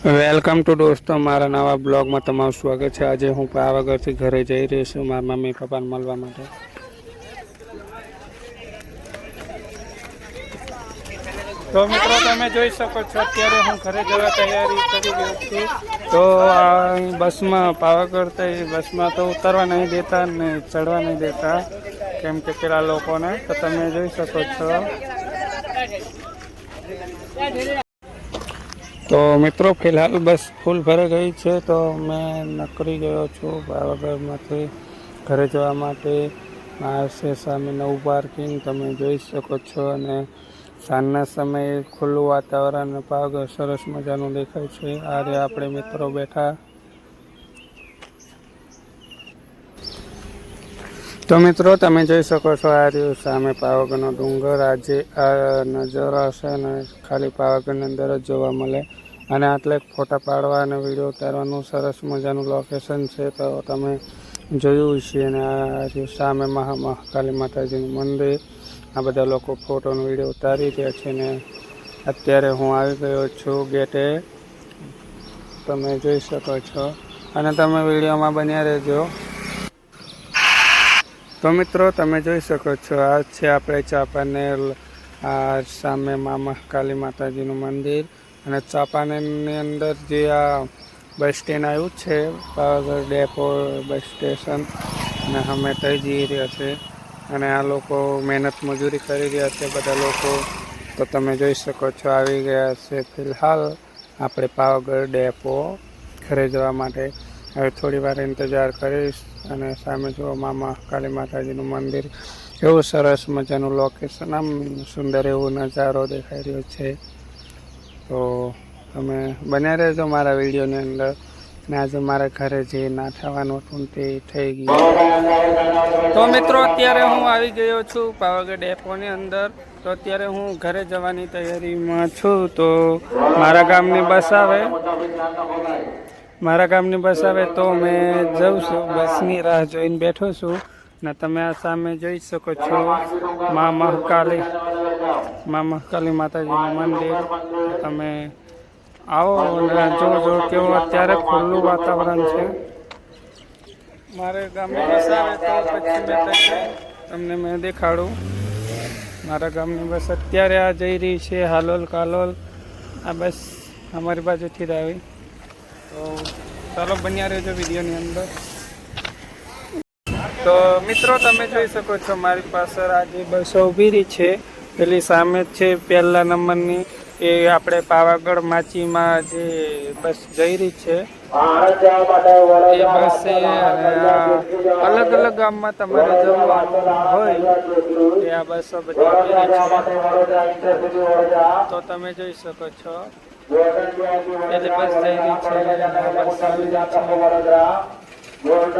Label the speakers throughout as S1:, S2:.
S1: Welcome to દોસ્તો, મારા નવા બ્લોગમાં તમારું સ્વાગત છે। આજે હું પાવાગઢથી ઘરે જઈ રહ્યો છું મારા મમ્મી પપ્પાને મળવા માટે। તો મિત્રો તમે જોઈ શકો છો અત્યારે હું ઘરે જવા તૈયારી કરી રહ્યો છું। તો બસમાં પાવાગઢ થઈ બસમાં તો ઉતરવા નહીં દેતા ને ચડવા નહીં દેતા, કેમ કે પેલા લોકોને તો તમે જોઈ શકો છો। તો મિત્રો ફિલહાલ બસ ફૂલ ભરાઈ ગઈ છે, તો મેં નીકળી ગયો છું પાવાગઢમાંથી ઘરે જવા માટે। આ છે સામે નવું પાર્કિંગ, તમે જોઈ શકો છો। અને સાંજના સમયે ખુલ્લું વાતાવરણ પાવાગઢ સરસ મજાનું દેખાય છે। આ રે આપણે મિત્રો બેઠા। તો મિત્રો તમે જોઈ શકો છો, આ રહ્યું સામે પાવાગઢનો ડુંગર। આજે આ નજારો હશે ને ખાલી પાવાગઢની અંદર જ જોવા મળે। અને આટલે ફોટા પાડવા અને વિડીયો ઉતારવાનું સરસ મજાનું લોકેશન છે, તો તમે જોયું છે। અને આ રહ્યું સામે મહાકાલી માતાજીનું મંદિર। આ બધા લોકો ફોટોનો વિડીયો ઉતારી રહ્યા છે ને અત્યારે હું આવી ગયો છું ગેટે, તમે જોઈ શકો છો। અને તમે વિડીયોમાં બન્યા રહેજો। તો મિત્રો તમે જોઈ શકો છો, આ છે આપણે ચાંપાનેર। આ સામે મહાકાલી માતાજીનું મંદિર અને ચાંપાનેરની અંદર જે આ બસ સ્ટેન્ડ આવ્યું છે, પાવાગઢ ડેપો બસ સ્ટેશન, અને અમે થઈ જઈ રહ્યા છે। અને આ લોકો મહેનત મજૂરી કરી રહ્યા છે બધા લોકો, તો તમે જોઈ શકો છો આવી ગયા છે ફિલહાલ આપણે પાવાગઢ ડેપો ઘરે જવા માટે। હવે થોડી વાર ઇંતજાર કરીશ। અને સામે જુઓ મહાકાલી માતાજીનું મંદિર, એવું સરસ મજાનું લોકેશન, આમ સુંદર એવો નજારો દેખાઈ રહ્યો છે। તો તમે બન્યા રહેજો મારા વિડીયોની અંદર। ને આજે મારા ઘરે જે ના થવાનું હતું તે થઈ ગયું। તો મિત્રો અત્યારે હું આવી ગયો છું પાવાગઢ ડેપોની અંદર। તો અત્યારે હું ઘરે જવાની તૈયારીમાં છું। તો મારા ગામની બસ આવે તો મેં જઉં છું, બસની રાહ જોઈને બેઠો છું। ને તમે આ સામે જોઈ શકો છો મહાકાલી માતાજીનું મંદિર। તમે આવો અને જોજો કેવું અત્યારે ખુલ્લું વાતાવરણ છે। મારે ગામની બસ આવે તો પછી તમને મેં દેખાડું। મારા ગામની બસ અત્યારે આ જઈ રહી છે હાલોલ કાલોલ। આ બસ અમારી બાજુથી જ આવી। તો ચાલો બન્યા રહેજો વિડીયોની અંદર। તો મિત્રો તમે જોઈ શકો છો મારી પાછળ આજે બસો ઊભી રહી છે। પેલી સામે જ છે પહેલા નંબરની, એ આપણે પાવાગઢ માચીમાં જે બસ જઈ રહી છે એ બસ છે। અને અલગ અલગ ગામમાં તમારે જવાનું હોય એ આ બસો બધી ઊભી રહી છે। તો તમે જોઈ શકો છો પેલી બસ જઈ રહી છે, બસ આવી રહી છે।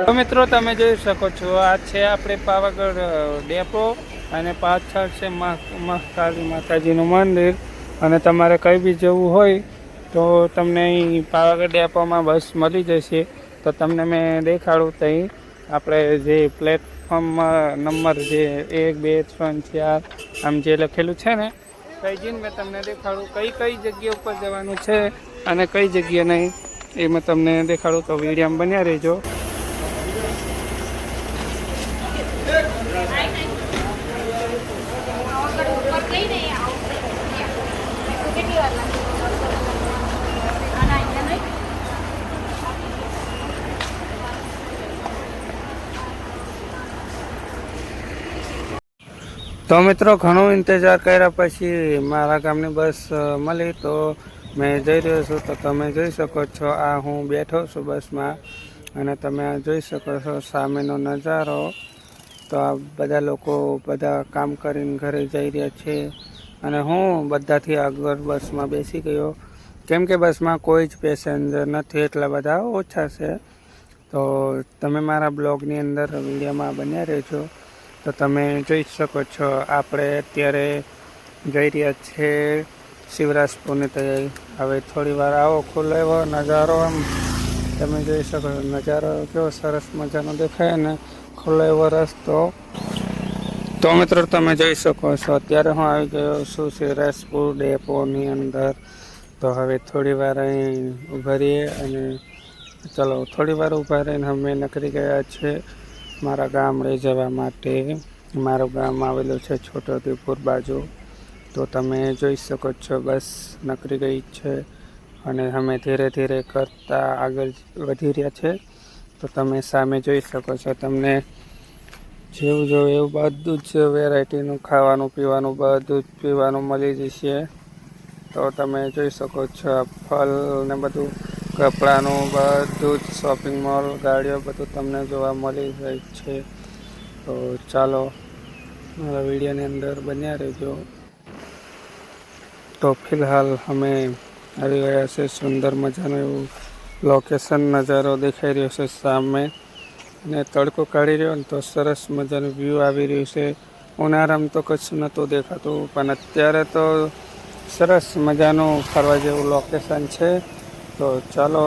S1: તો મિત્રો તમે જોઈ શકો છો આ છે આપણે પાવાગઢ ડેપો, અને પાછળ છે મહાકાલી માતાજીનું મંદિર। અને તમારે કંઈ બી જવું હોય તો તમને અહીં પાવાગઢ ડેપોમાં બસ મળી જશે। તો તમને મેં દેખાડું ત્યાં આપણે જે પ્લેટફોર્મમાં નંબર જે 1 2 3 4 આમ જે લખેલું છે ને, કઈ જઈને મેં તમને દેખાડું કઈ જગ્યા ઉપર જવાનું છે અને કઈ જગ્યા નહીં, એ મેં તમને દેખાડું। તો વિડીયોમાં બન્યા રહેજો। તો મિત્રો ઘણો ઇંતજાર કર્યા પછી મારા ગામની બસ મળી, તો મેં જઈ રહ્યો છું। તો તમે જોઈ શકો છો આ હું બેઠો છું બસમાં, અને તમે આ જોઈ શકો છો સામેનો નજારો। તો આ બધા લોકો બધા કામ કરીને ઘરે જઈ રહ્યા છે, અને હું બધાથી આગળ બસમાં બેસી ગયો, કેમ કે બસમાં કોઈ જ પેસેન્જર નથી, એટલા બધા ઓછા છે। તો તમે મારા બ્લોગની અંદર વિડીયોમાં બન્યા રહેજો। તો તમે જોઈ શકો છો આપણે અત્યારે જઈ રહ્યા છીએ શિવરાજપુરની તૈયારી। હવે થોડી વાર આવો ખુલ્લો એવો નજારો, આમ તમે જોઈ શકો છો નજારો કેવો સરસ મજાનો દેખાય, અને ખુલ્લો એવો રસ્તો। તો મિત્રો તમે જોઈ શકો છો અત્યારે હું આવી ગયો છું શિવરાજપુર ડેપોની અંદર। તો હવે થોડી વાર અહીં ઊભા રહીએ અને ચલો થોડી વાર ઊભા રહીને અમે નીકળી ગયા છે મારા ગામડે જવા માટે. મારું ગામ આવેલું છે છોટાઉદેપુર બાજુ. તો તમે જોઈ શકો છો બસ નીકળી ગઈ છે અને અમે ધીરે ધીરે કરતા આગળ વધી રહ્યા છે. તો તમે સામે જોઈ શકો છો, તમને જેવું જોયું એવું બધું જ વેરાયટીનું ખાવાનું પીવાનું બધું જ પીવાનું મળી જશે. તો તમે જોઈ શકો છો ફળ ને બધું, કપડાનું બધું જ શોપિંગ મોલ, ગાડીઓ બધું તમને જોવા મળી જાય છે. તો ચાલો મારા વિડીયોની અંદર બન્યા રહેજો. તો ફિલહાલ અમે આવી ગયા છે, સુંદર મજાનું એવું લોકેશન નજારો દેખાઈ રહ્યો છે સામે, અને તડકો કાઢી રહ્યો ને તો સરસ મજાનું વ્યૂ આવી રહ્યું છે. ઉનાળામાં તો કશું નહોતું દેખાતું, પણ અત્યારે તો સરસ મજાનું ફરવા જેવું લોકેશન છે. તો ચાલો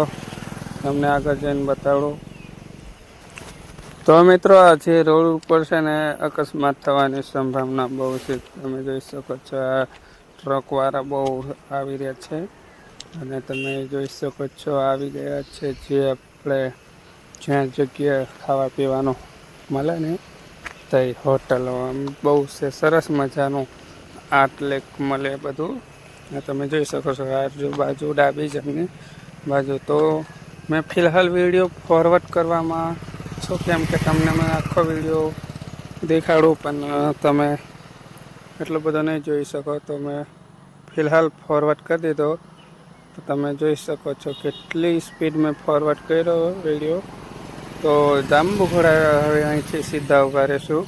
S1: તમને આગળ જઈને બતાડું. તો મિત્રો આજે રોડ ઉપર છે ને અકસ્માત થવાની સંભાવના બહુ છે. તમે જોઈ શકો છો આ ટ્રકવાળા બહુ આવી રહ્યા છે અને તમે જોઈ શકો છો આવી ગયા છે જે આપણે જ્યાં જગ્યાએ ખાવા પીવાનું મળે ને તે હોટલો બહુ છે, સરસ મજાનું આટલેક મળે બધું. અને તમે જોઈ શકો છો આજુબાજુ ડાબી જમણી બાજુ. તો મેં ફિલહાલ વિડીયો ફોરવર્ડ કરવામાં છું, કેમ કે તમને મેં આખો વિડીયો દેખાડું પણ તમે એટલો બધો નહીં જોઈ શકો. તો મેં ફિલહાલ ફોરવર્ડ કરી દીધો. તો તમે જોઈ શકો છો કેટલી સ્પીડ મેં ફોરવર્ડ કર્યો વિડીયો. તો જાંબુઘોડા હવે અહીંથી સીધા ઊભા રહીશું.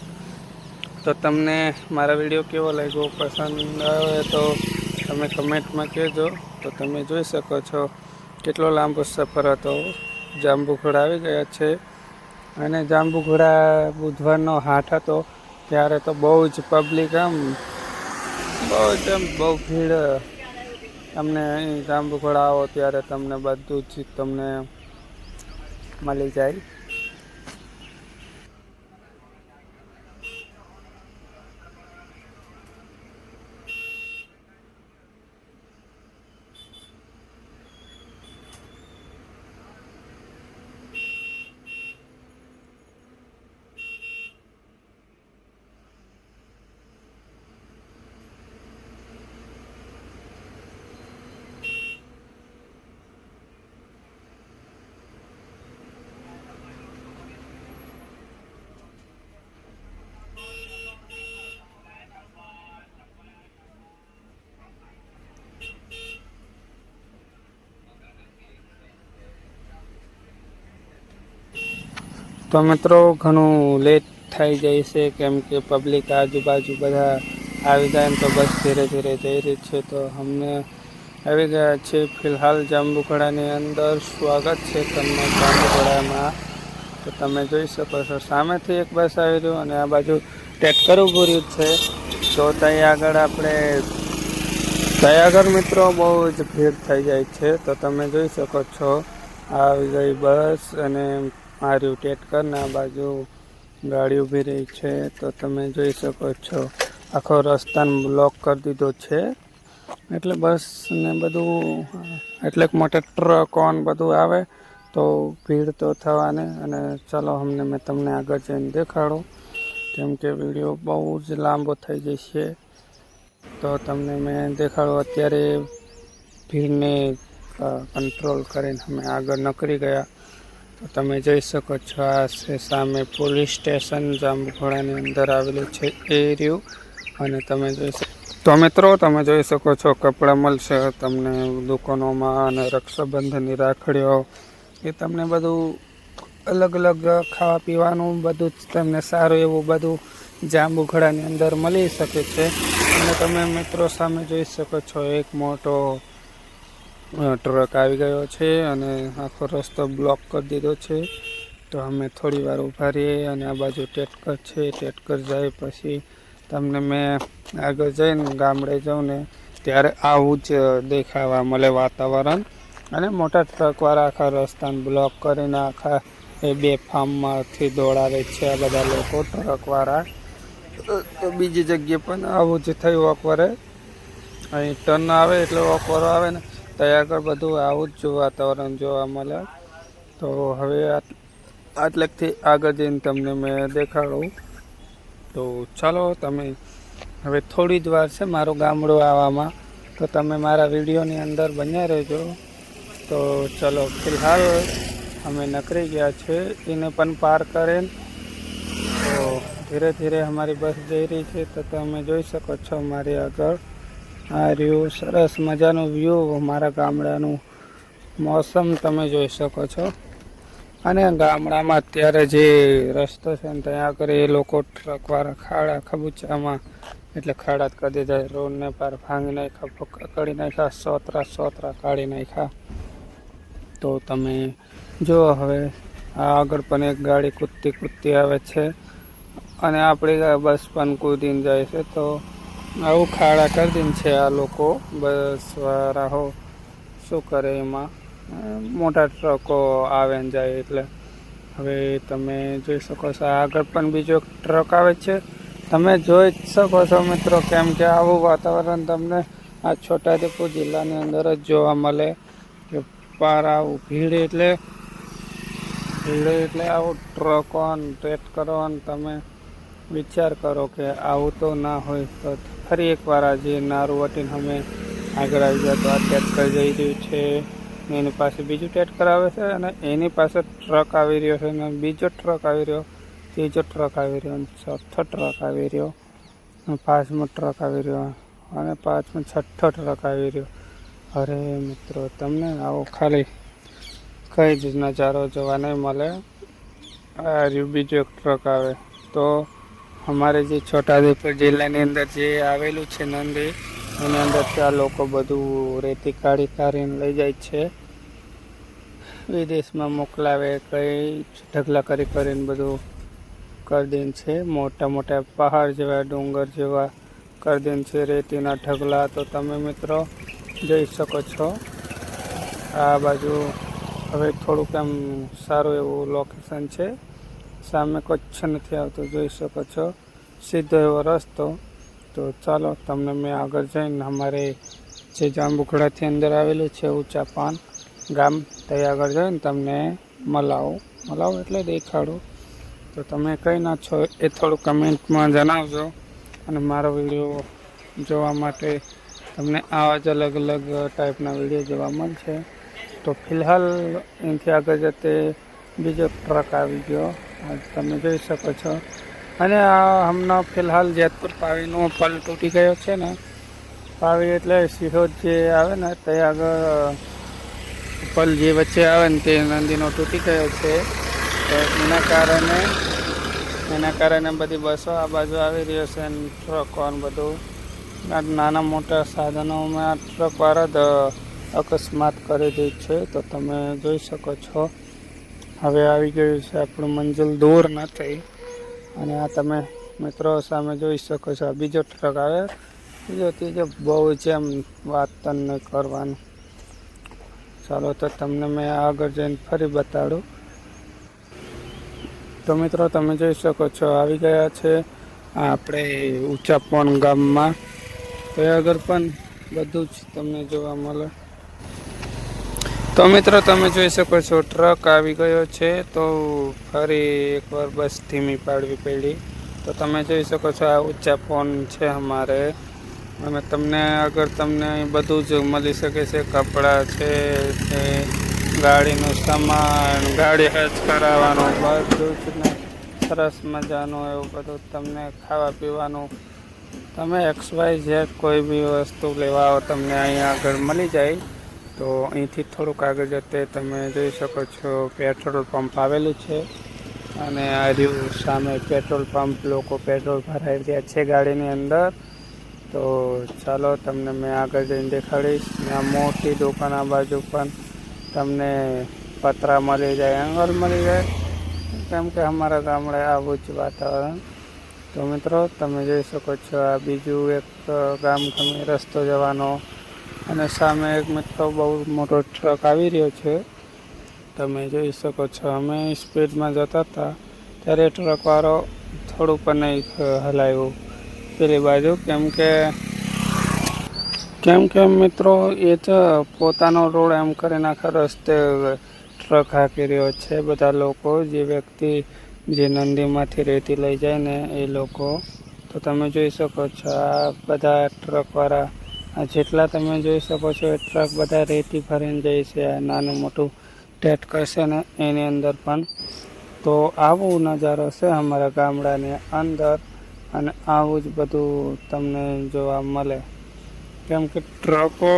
S1: તો તમને મારા વિડીયો કેવો લાગ્યો, પસંદ આવે તો તમે કમેન્ટમાં કહેજો. તો તમે જોઈ શકો છો કેટલો લાંબો સફર હતો. જાંબુઘોડા આવી ગયા છે અને જાંબુઘોડા બુધવારનો હાટ હતો ત્યારે તો બહુ જ પબ્લિક, બહુ ભીડ. તમને અહીં જાંબુઘોડા આવો ત્યારે તમને બધું જ તમને મળી જાય. તો મિત્રો ઘણું લેટ થઈ જાય છે, કેમ કે પબ્લિક આજુબાજુ બધા આવી જાય ને તો બસ ધીરે ધીરે જઈ રહી છે. તો અમને આવી ગયા છે ફિલહાલ જાંબુઘોડાની અંદર. સ્વાગત છે તમને જાંબુઘોડામાં. તો તમે જોઈ શકો છો સામેથી એક બસ આવી રહ્યું અને આ બાજુ ટેટકર ઊભું રહ્યું છે. તો ત્યાં આગળ મિત્રો બહુ જ ભીડ થઈ જાય છે. તો તમે જોઈ શકો છો આવી ગઈ બસ અને માર્યું ટેટકર ને આ બાજુ ગાડી ઊભી રહી છે. તો તમે જોઈ શકો છો આખો રસ્તાને બ્લોક કરી દીધો છે. એટલે બસ ને બધું, એટલે મોટા ટ્રકો ને બધું આવે તો ભીડ તો થવાની. અને ચાલો મેં તમને આગળ જઈને દેખાડું, કેમ કે વિડીયો બહુ જ લાંબો થઈ જશે. તો તમને મેં દેખાડું. અત્યારે ભીડને કંટ્રોલ કરીને અમે આગળ નીકળી ગયા. તો તમે જોઈ શકો છો આ છે સામે પોલીસ સ્ટેશન જાંબુઘોડાની અંદર આવેલું છે એ રહ્યું. અને તમે જોઈ શકો તો મિત્રો તમે જોઈ શકો છો કપડાં મળશે તમને દુકાનોમાં, અને રક્ષાબંધનની રાખડીઓ, એ તમને બધું અલગ અલગ ખાવા પીવાનું બધું જ તમને સારું એવું બધું જાંબુઘોડાની અંદર મળી શકે છે. અને તમે મિત્રો સામે જોઈ શકો છો એક મોટો ટ્રક આવી ગયો છે અને આખો રસ્તો બ્લોક કરી દીધો છે. તો અમે થોડી વાર ઊભા રહીએ અને આ બાજુ ટેટકર છે. ટેટકર જાય પછી તમને મેં આગળ જઈને ગામડે જાઉં ને ત્યારે આવું જ દેખાવા મળે વાતાવરણ. અને મોટા ટ્રકવાળા આખા રસ્તાને બ્લોક કરીને આખા એ બે ફાર્મમાંથી દોડાવે છે આ બધા લોકો ટ્રકવાળા. તો બીજી જગ્યાએ પણ આવું જ થયું. અકવારે અહીં ટર્ન આવે એટલે અકવારો આવે ને તો ત્યાં આગળ બધું આવું જ વાતાવરણ જોવા મળે. તો હવે આટલેકથી આગળ જઈને તમને મેં દેખાડું. તો ચાલો તમે હવે થોડી જ વાર છે મારું ગામડું આવવામાં, તો તમે મારા વિડીયોની અંદર બન્યા રહેજો. તો ચલો ફિલહાલ અમે નીકળી ગયા છે એને પણ પાર કરીને. તો ધીરે ધીરે અમારી બસ જઈ રહી છે. તો તમે જોઈ શકો છો મારી આગળ આ રહ્યું સરસ મજાનું વ્યૂ, મારા ગામડાનું મોસમ તમે જોઈ શકો છો. અને ગામડામાં અત્યારે જે રસ્તો છે ને ત્યાં આગળ એ લોકો ટ્રકવાળા ખાડા ખબૂચામાં એટલે ખાડા જ કરી દીધા, રોડને પાર ભાંગી નાખ્યા, કરી નાખ્યા, સોતરા કાઢી નાખ્યા. તો તમે જુઓ હવે આ આગળ પણ એક ગાડી કૂદતી આવે છે અને આપણી બસ પણ કૂદીને જાય છે. તો આવું ખાડા કરી દઈને છે આ લોકો બસવાળાઓ. શું કરે એમાં મોટા ટ્રકો આવે ને જાય એટલે. હવે તમે જોઈ શકો છો આગળ પણ બીજો ટ્રક આવે છે. તમે જોઈ જ શકો છો મિત્રો, કેમ કે આવું વાતાવરણ તમને આ છોટાઉદેપુર જિલ્લાની અંદર જ જોવા મળે. કે પાર આવું ભીડ એટલે આવું ટ્રકો ટ્રેક્ટરો તમે વિચાર કરો કે આવું તો ના હોય. તો ફરી એકવાર આજે નારુવટીને અમે આગળ આવી ગયા. તો આ ટ્રેક્ટર જઈ રહ્યું છે, એની પાસે બીજું ટ્રેક્ટર આવે છે અને એની પાસે ટ્રક આવી રહ્યો છે અને બીજો ટ્રક આવી રહ્યો, ત્રીજો ટ્રક આવી રહ્યો, ચોથો ટ્રક આવી રહ્યો, પાંચમો ટ્રક આવી રહ્યો અને પાંચમો છઠ્ઠો ટ્રક આવી રહ્યો. અરે મિત્રો તમને આવો ખાલી કઈ જ નજારો જોવા નહીં મળે. આ બીજો એક ટ્રક આવે. તો અમારે જે છોટાઉદેપુર જિલ્લાની અંદર જે આવેલું છે નંદી, એની અંદર ત્યાં લોકો બધું રેતી કાઢીને લઈ જાય છે, વિદેશમાં મોકલાવે. કઈ ઢગલા કરીને બધું કરી દે છે, મોટા મોટા પહાડ જેવા ડુંગર જેવા કરી દે છે, રેતીના ઢગલા. તો તમે મિત્રો જોઈ શકો છો આ બાજુ હવે થોડુંક એમ સારું એવું લોકેશન છે, સામે કચ્છ નથી આવતું, જોઈ શકો છો સીધો એવો રસ્તો. તો ચાલો તમને મેં આગળ જઈને અમારે જે જાંબુઘોડાથી અંદર આવેલું છે ઊંચા પાન ગામ, ત્યાં આગળ જઈને તમને મલાવું એટલે દેખાડું. તો તમે કઈ ના છો એ થોડું કમેન્ટમાં જણાવજો. અને મારો વિડીયો જોવા માટે તમને આવા જ અલગ અલગ ટાઈપના વિડીયો જોવા મળશે. તો ફિલહાલ અહીંથી આગળ જતે બીજો ટ્રક આવી ગયો, તમે જોઈ શકો છો. અને આ હમણાં ફિલહાલ જેતપુર પાવીનો પલ તૂટી ગયો છે ને, પાવી એટલે સિહોદ જે આવે ને ત્યાં આગળ પલ જે વચ્ચે આવે ને તે નદીનો તૂટી ગયો છે. તો એના કારણે બધી બસો આ બાજુ આવી રહ્યો છે અને ટ્રકો ને બધું નાના મોટા સાધનોમાં આ ટ્રકવાળા જ અકસ્માત કરી દે છે. તો તમે જોઈ શકો છો હવે આવી ગયું છે આપણું મંજિલ દૂર નથી. અને આ તમે મિત્રો સામે જોઈ શકો છો આ બીજો ટ્રક આવે, ત્રીજો બહુ જેમ વાત તને કરવાનું. ચાલો તો તમને મેં આગળ જઈને ફરી બતાડું. તો મિત્રો તમે જોઈ શકો છો આવી ગયા છે આપણે ઊંચા પોન ગામમાં. તો આગળ પણ બધું જ તમને જોવા મળે. તો મિત્રો તમે જોઈ શકો છો ટ્રક આવી ગયો છે. તો ફરી એકવાર બસ ધીમી પાડવી પડી. તો તમે જોઈ શકો છો આ ઊંચા ફોન છે અમારે, અને તમને આગળ તમને બધું જ મળી શકે છે, કપડાં છે, ગાડીનું સામાન, ગાડી હજ કરાવવાનું બધું જ ને સરસ મજાનું એવું બધું તમને ખાવા પીવાનું, તમે XYZ કોઈ બી વસ્તુ લેવા આવો તમને અહીંયા આગળ મળી જાય. તો અહીંથી થોડુંક આગળ જતે તમે જોઈ શકો છો પેટ્રોલ પંપ આવેલું છે. અને આ રહ્યું સામે પેટ્રોલ પંપ, લોકો પેટ્રોલ ભરાઈ રહ્યા છે ગાડીની અંદર. તો ચાલો તમને મેં આગળ જઈને દેખાડીશ. આ મોટી દુકાન આ બાજુ પણ તમને પતરા મળી જાય, એંગલ મળી જાય, કેમ કે અમારા ગામડે આવું જ વાતાવરણ. તો મિત્રો તમે જોઈ શકો છો આ બીજું એક ગામ ગમે રસ્તો જવાનો, અને સામે એક મિત્રો બહુ મોટો ટ્રક આવી રહ્યો છે, તમે જોઈ શકો છો. અમે સ્પીડમાં જતા હતા ત્યારે ટ્રકવાળો થોડું પણ નહીં હલાવ્યું પેલી બાજુ, કેમ કે કેમ કે મિત્રો એ તો પોતાનો રોડ એમ કરીને આખા રસ્તે ટ્રક હાંકી રહ્યો છે. બધા લોકો જે વ્યક્તિ જે નંદીમાંથી રેતી લઈ જાય ને એ લોકો, તો તમે જોઈ શકો છો આ બધા ટ્રકવાળા જેટલા તમે જોઈ શકો છો એ ટ્રક બધા રેતી ભરીને જાય છે. આ નાનું મોટું ટેટ કરશે ને એની અંદર પણ. તો આવું નજારો છે અમારા ગામડાની અંદર અને આવું જ બધું તમને જોવા મળે. કેમ કે ટ્રકો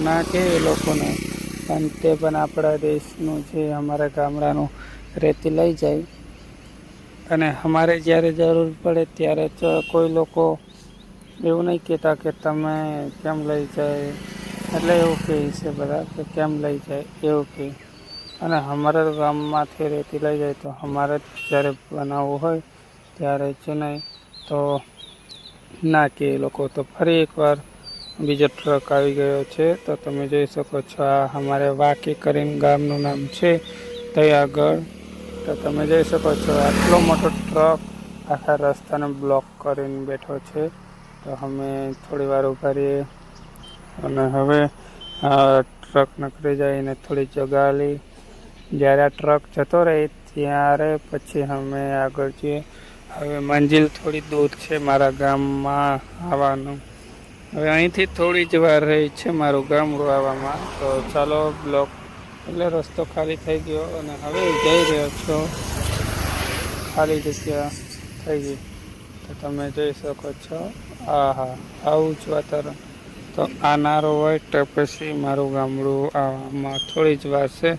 S1: નાખે એ લોકોને પણ તે પણ આપણા દેશનું જે અમારા ગામડાનું રેતી લઈ જાય. અને અમારે જ્યારે જરૂર પડે ત્યારે જ કોઈ લોકો એવું નહીં કહેતા કે તમે કેમ લઈ જાય, એટલે એવું કહે છે બધા કે કેમ લઈ જાય એવું કહે. અને અમારા ગામમાંથી રેતી લઈ જાય તો અમારે જ્યારે બનાવવું હોય ત્યારે જ નહીં તો ના કે એ લોકો. તો ફરી એકવાર બીજો ટ્રક આવી ગયો છે. તો તમે જોઈ શકો છો આ અમારે વાકી કરીને ગામનું નામ છે ત્યાં આગળ. તો તમે જોઈ શકો છો આટલો મોટો ટ્રક આખા રસ્તાને બ્લોક કરીને બેઠો છે. તો અમે થોડી વાર ઊભા રહીએ અને હવે આ ટ્રક નીકળી જાયને થોડી જગા લી. જ્યારે આ ટ્રક જતો રહે ત્યારે પછી અમે આગળ જઈએ. હવે મંજિલ થોડી દૂર છે મારા ગામમાં આવવાનું. હવે અહીંથી થોડી જ વાર રહી છે મારું ગામડું આવવામાં. તો ચાલો બ્લોક એટલે રસ્તો ખાલી થઈ ગયો અને હવે જઈ રહ્યો છો. ખાલી જગ્યા થઈ ગઈ તો તમે જોઈ શકો છો. હા, આવું જ વાતાવરણ. તો આ નારો હોય તો પછી મારું ગામડું આવવામાં થોડી જ વાર છે.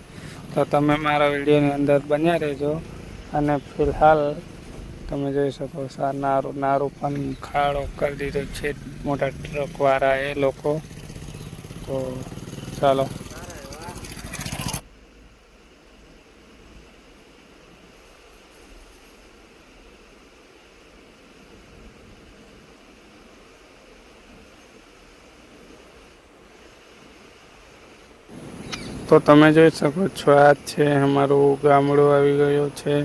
S1: તો તમે મારા વિડીયોની અંદર બન્યા રહેજો. અને ફિલહાલ તમે જોઈ શકો છો આ નારું પણ ખાડો કરી દીધો છે મોટા ટ્રકવાળા એ લોકો. તો ચાલો. તો તમે જોઈ શકો છો આ છે અમારું ગામડું આવી ગયું છે.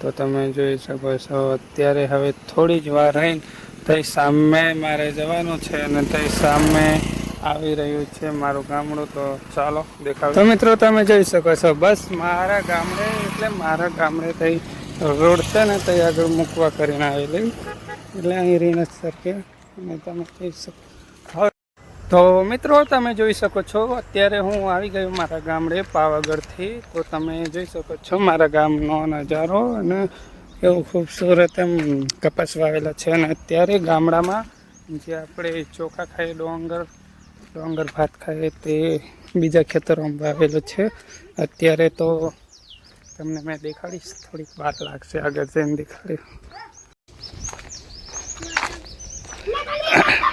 S1: તો તમે જોઈ શકો છો અત્યારે હવે થોડી જ વાર રહીને તઈ સામે મારે જવાનું છે અને તઈ સામે આવી રહ્યું છે મારું ગામડું. તો ચાલો દેખાવ. તો મિત્રો તમે જોઈ શકો છો બસ મારા ગામડે એટલે મારા ગામડે તઈ રોડ છે ને તઈ આગળ મૂકવા કરીને આવેલી એટલે અહીં રીને સરકે અને તમે જોઈ શકો. તો મિત્રો તમે જોઈ શકો છો અત્યારે હું આવી ગયો મારા ગામડે પાવાગઢથી. તો તમે જોઈ શકો છો મારા ગામનો નજારો અને એવું ખૂબસૂરત એમ કપાસ વાવેલા છે. અને અત્યારે ગામડામાં જે આપણે ચોખા ખાઈએ ડોંગર ભાત ખાઈએ તે બીજા ખેતરોમાં વાવેલું છે. અત્યારે તો તમને મેં દેખાડીશ, થોડીક વાર લાગશે આગળ જઈને દેખાડીશ.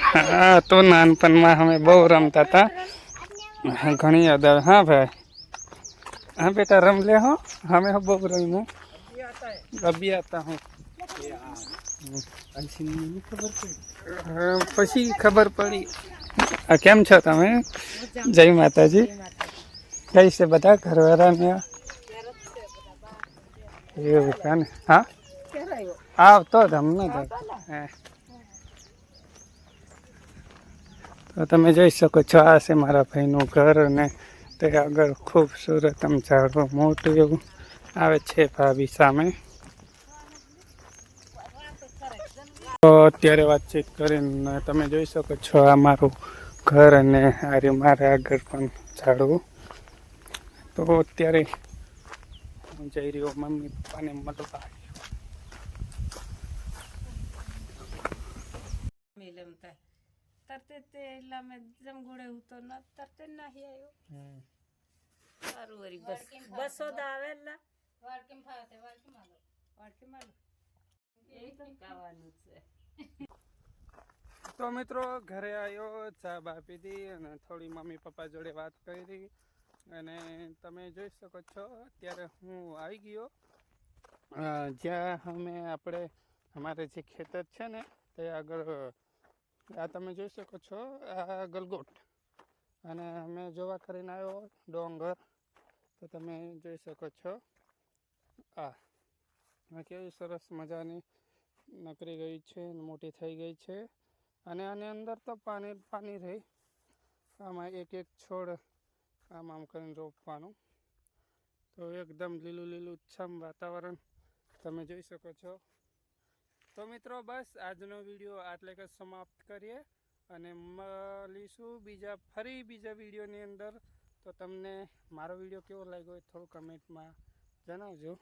S1: હા, તો નાનપણમાં અમે બહુ રમતા હતા. ઘણી યાદ આવે. હા ભાઈ, હા બેટા રમ લે હો. અમે બહુ રમ્યું. અભી આતા હું. પછી ખબર પડી. કેમ છો તમે? જય માતાજી. કઈ છે બધા ઘરવાળાને? એવું કાને. હા, આવતો જ અમને તો. તો તમે જોઈ શકો છો આ છે મારા ભાઈનું ઘર અને તે આગળ ખૂબસૂરત આમ ઝાડવું મોટું એવું આવે છે ભાભી સામે. તો અત્યારે વાતચીત કરીને તમે જોઈ શકો છો આ મારું ઘર અને આ મારા આગળ પણ ઝાડવું. તો અત્યારે હું જઈ રહ્યો મમ્મી પપ્પાને મળવા.
S2: તરતે તે એટલે મેં જમગુડે હું તો ન તરતે નાહી આવ્યો. સારું વરી બસો તો આવેલા વાડકીમ ફાવતે વાડકીમ આલો એ તો ખાવાનું છે.
S1: તો મિત્રો ઘરે આવ્યો, ચા બા પીધી અને થોડી મમ્મી પપ્પા જોડે વાત કરી. અને તમે જોઈ શકો છો અત્યારે હું આવી ગયો જ્યાં આપણે અમારે જે ખેતર છે ને તે આગળ આ તમે જોઈ શકો છો આ ગલગોટ. અને અમે જોવા કરીને આવ્યો ડોંગર. તો તમે જોઈ શકો છો આ કેવી સરસ મજાની નકરી ગઈ છે, મોટી થઈ ગઈ છે. અને આની અંદર તો પાણી રહી. આમાં એક એક છોડ આમ કરીને રોપવાનું. તો એકદમ લીલું છમ વાતાવરણ તમે જોઈ શકો છો. તો મિત્રો બસ આજનો વિડીયો આટલે જ સમાપ્ત કરીએ અને મળીશું ફરી બીજા વિડીયોની અંદર. તો તમને મારો વિડીયો કેવો લાગ્યો એ થોડું કમેન્ટમાં જણાવજો.